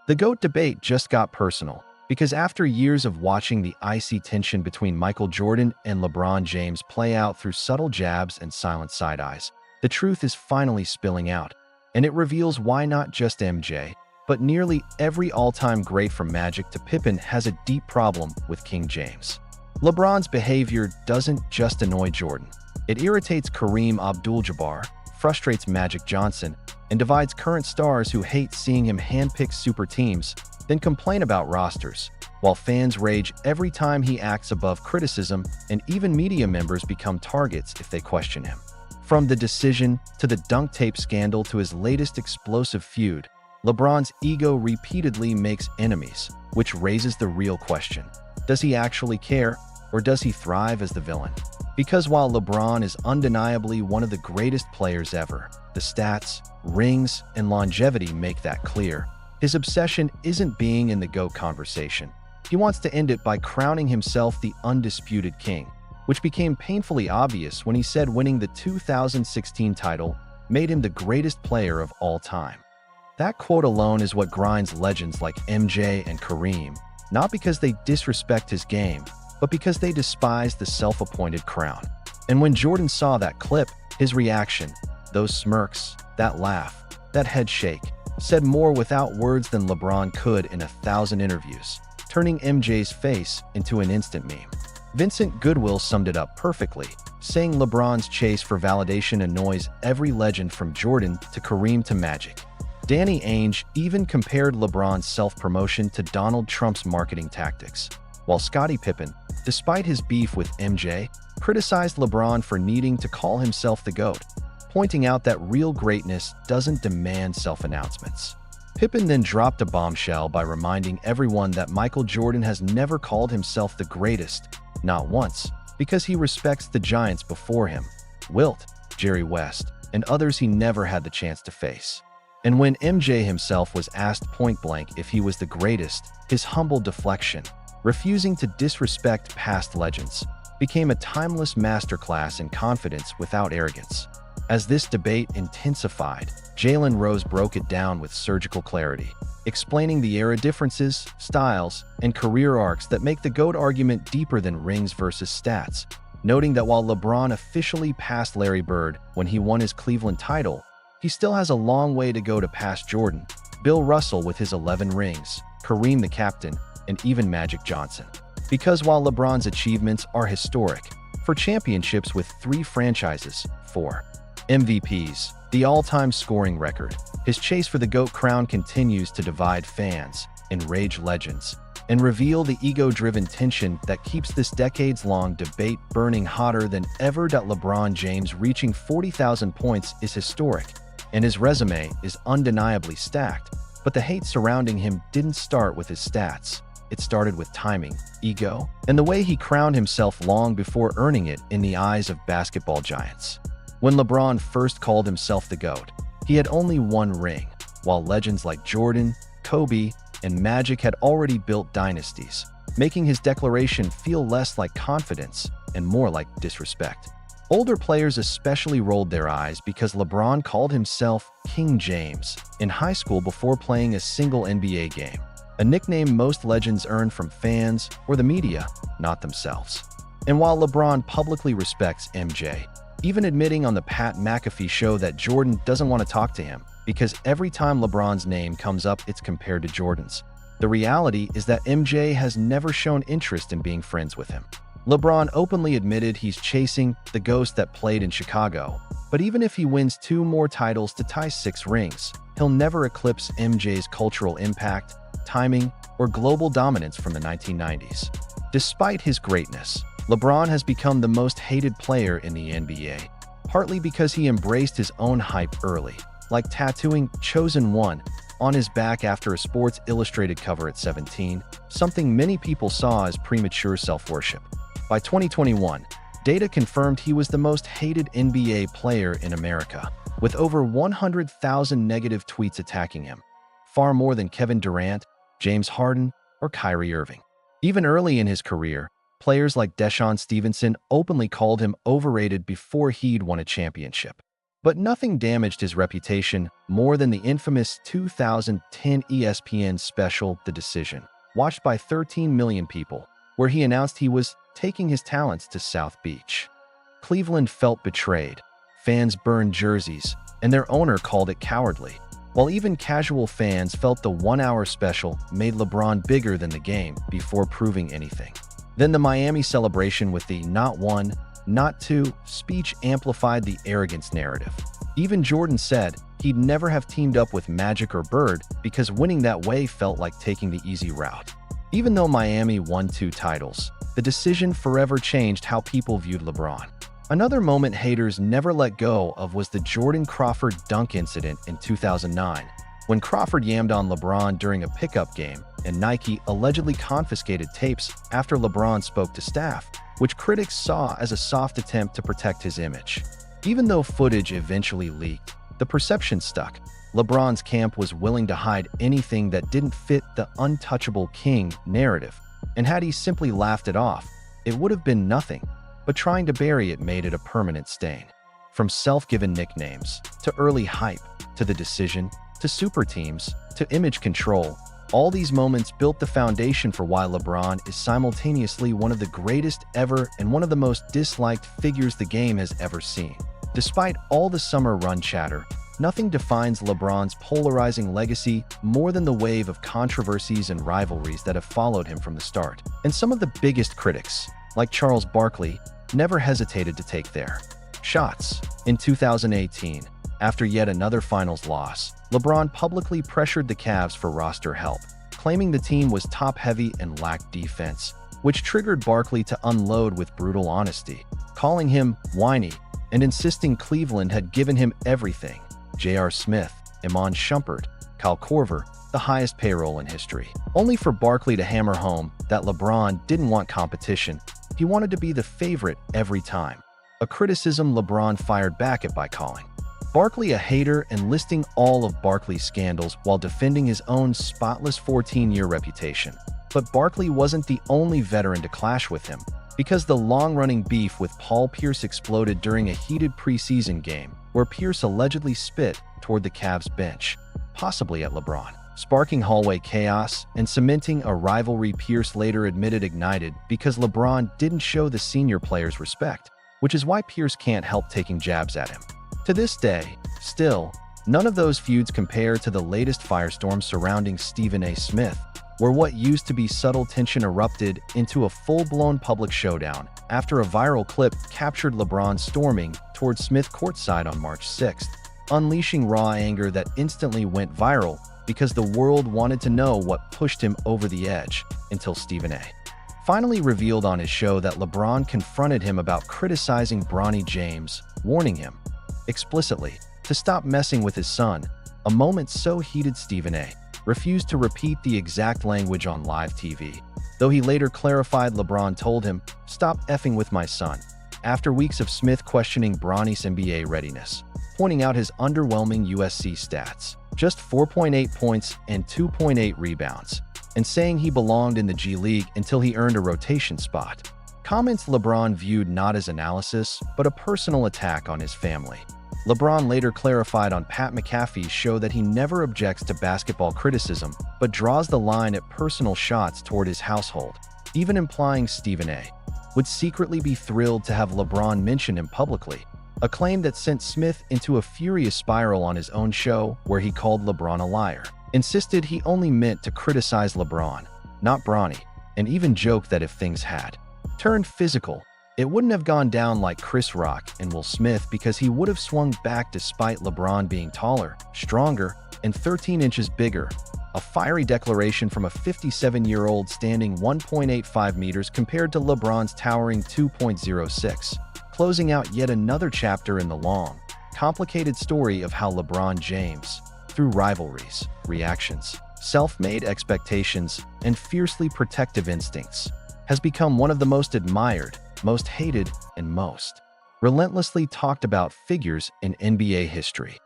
The GOAT debate just got personal, because after years of watching the icy tension between Michael Jordan and LeBron James play out through subtle jabs and silent side-eyes, the truth is finally spilling out, and it reveals why not just MJ, but nearly every all-time great from Magic to Pippen has a deep problem with King James. LeBron's behavior doesn't just annoy Jordan. It irritates Kareem Abdul-Jabbar, frustrates Magic Johnson, and divides current stars who hate seeing him handpick super teams, then complain about rosters, while fans rage every time he acts above criticism, and even media members become targets if they question him. From the decision to the dunk tape scandal to his latest explosive feud, LeBron's ego repeatedly makes enemies, which raises the real question. Does he actually care, or does he thrive as the villain? Because while LeBron is undeniably one of the greatest players ever, the stats, rings, and longevity make that clear. His obsession isn't being in the GOAT conversation. He wants to end it by crowning himself the undisputed king, which became painfully obvious when he said winning the 2016 title made him the greatest player of all time. That quote alone is what grinds legends like MJ and Kareem, not because they disrespect his game, but because they despise the self-appointed crown. And when Jordan saw that clip, his reaction, those smirks, that laugh, that head shake, said more without words than LeBron could in 1,000 interviews, turning MJ's face into an instant meme. Vincent Goodwill summed it up perfectly, saying LeBron's chase for validation annoys every legend from Jordan to Kareem to Magic. Danny Ainge even compared LeBron's self-promotion to Donald Trump's marketing tactics, while Scottie Pippen, despite his beef with MJ, criticized LeBron for needing to call himself the GOAT, pointing out that real greatness doesn't demand self-announcements. Pippen then dropped a bombshell by reminding everyone that Michael Jordan has never called himself the greatest, not once, because he respects the giants before him, Wilt, Jerry West, and others he never had the chance to face. And when MJ himself was asked point-blank if he was the greatest, his humble deflection, refusing to disrespect past legends, became a timeless masterclass in confidence without arrogance. As this debate intensified, Jalen Rose broke it down with surgical clarity, explaining the era differences, styles, and career arcs that make the GOAT argument deeper than rings versus stats, noting that while LeBron officially passed Larry Bird when he won his Cleveland title, he still has a long way to go to pass Jordan, Bill Russell with his 11 rings, Kareem the captain, and even Magic Johnson. Because while LeBron's achievements are historic, for championships with 3 franchises, 4 MVPs, the all-time scoring record, his chase for the GOAT crown continues to divide fans, enrage legends, and reveal the ego-driven tension that keeps this decades-long debate burning hotter than ever. LeBron James reaching 40,000 points is historic, and his resume is undeniably stacked, but the hate surrounding him didn't start with his stats. It started with timing, ego, and the way he crowned himself long before earning it in the eyes of basketball giants. When LeBron first called himself the GOAT, he had only 1 ring, while legends like Jordan, Kobe, and Magic had already built dynasties, making his declaration feel less like confidence and more like disrespect. Older players especially rolled their eyes because LeBron called himself King James in high school before playing a single NBA game, a nickname most legends earn from fans or the media, not themselves. And while LeBron publicly respects MJ, even admitting on the Pat McAfee show that Jordan doesn't want to talk to him because every time LeBron's name comes up it's compared to Jordan's, the reality is that MJ has never shown interest in being friends with him. LeBron openly admitted he's chasing the ghost that played in Chicago, but even if he wins 2 more titles to tie 6 rings, he'll never eclipse MJ's cultural impact, timing, or global dominance from the 1990s. Despite his greatness, LeBron has become the most hated player in the NBA, partly because he embraced his own hype early, like tattooing "Chosen One" on his back after a Sports Illustrated cover at 17, something many people saw as premature self-worship. By 2021, data confirmed he was the most hated NBA player in America, with over 100,000 negative tweets attacking him, far more than Kevin Durant, James Harden, or Kyrie Irving. Even early in his career, players like Deshaun Stevenson openly called him overrated before he'd won a championship. But nothing damaged his reputation more than the infamous 2010 ESPN special The Decision, watched by 13 million people, where he announced he was taking his talents to South Beach. Cleveland felt betrayed. Fans burned jerseys, and their owner called it cowardly, while even casual fans felt the one-hour special made LeBron bigger than the game before proving anything. Then the Miami celebration with the "not one, not two" speech amplified the arrogance narrative. Even Jordan said he'd never have teamed up with Magic or Bird because winning that way felt like taking the easy route. Even though Miami won 2 titles, the decision forever changed how people viewed LeBron. Another moment haters never let go of was the Jordan Crawford dunk incident in 2009, when Crawford yammed on LeBron during a pickup game, and Nike allegedly confiscated tapes after LeBron spoke to staff, which critics saw as a soft attempt to protect his image. Even though footage eventually leaked, the perception stuck. LeBron's camp was willing to hide anything that didn't fit the untouchable king narrative, and had he simply laughed it off, it would have been nothing. But trying to bury it made it a permanent stain. From self-given nicknames, to early hype, to The Decision, to super teams, to image control, all these moments built the foundation for why LeBron is simultaneously one of the greatest ever and one of the most disliked figures the game has ever seen. Despite all the summer run chatter, nothing defines LeBron's polarizing legacy more than the wave of controversies and rivalries that have followed him from the start. And some of the biggest critics, like Charles Barkley, never hesitated to take their shots. In 2018, after yet another finals loss, LeBron publicly pressured the Cavs for roster help, claiming the team was top-heavy and lacked defense, which triggered Barkley to unload with brutal honesty, calling him whiny and insisting Cleveland had given him everything: J.R. Smith, Iman Shumpert, Kyle Korver, the highest payroll in history. Only for Barkley to hammer home that LeBron didn't want competition. He wanted to be the favorite every time, a criticism LeBron fired back at by calling Barkley a hater and listing all of Barkley's scandals while defending his own spotless 14-year reputation. But Barkley wasn't the only veteran to clash with him, because the long-running beef with Paul Pierce exploded during a heated preseason game where Pierce allegedly spit toward the Cavs bench, possibly at LeBron, sparking hallway chaos and cementing a rivalry Pierce later admitted ignited because LeBron didn't show the senior players respect, which is why Pierce can't help taking jabs at him. To this day, still, none of those feuds compare to the latest firestorm surrounding Stephen A. Smith, where what used to be subtle tension erupted into a full-blown public showdown after a viral clip captured LeBron storming towards Smith courtside on March 6th, unleashing raw anger that instantly went viral because the world wanted to know what pushed him over the edge, until Stephen A. finally revealed on his show that LeBron confronted him about criticizing Bronny James, warning him, explicitly, to stop messing with his son. A moment so heated Stephen A. refused to repeat the exact language on live TV, though he later clarified LeBron told him, "Stop effing with my son," after weeks of Smith questioning Bronny's NBA readiness, pointing out his underwhelming USC stats, just 4.8 points and 2.8 rebounds, and saying he belonged in the G League until he earned a rotation spot. Comments LeBron viewed not as analysis, but a personal attack on his family. LeBron later clarified on Pat McAfee's show that he never objects to basketball criticism, but draws the line at personal shots toward his household, even implying Stephen A. would secretly be thrilled to have LeBron mention him publicly, a claim that sent Smith into a furious spiral on his own show where he called LeBron a liar, insisted he only meant to criticize LeBron, not Bronny, and even joked that if things had turned physical, it wouldn't have gone down like Chris Rock and Will Smith because he would have swung back despite LeBron being taller, stronger, and 13 inches bigger. A fiery declaration from a 57-year-old standing 1.85 meters compared to LeBron's towering 2.06, closing out yet another chapter in the long, complicated story of how LeBron James, through rivalries, reactions, self-made expectations, and fiercely protective instincts, has become one of the most admired, most hated, and most relentlessly talked about figures in NBA history.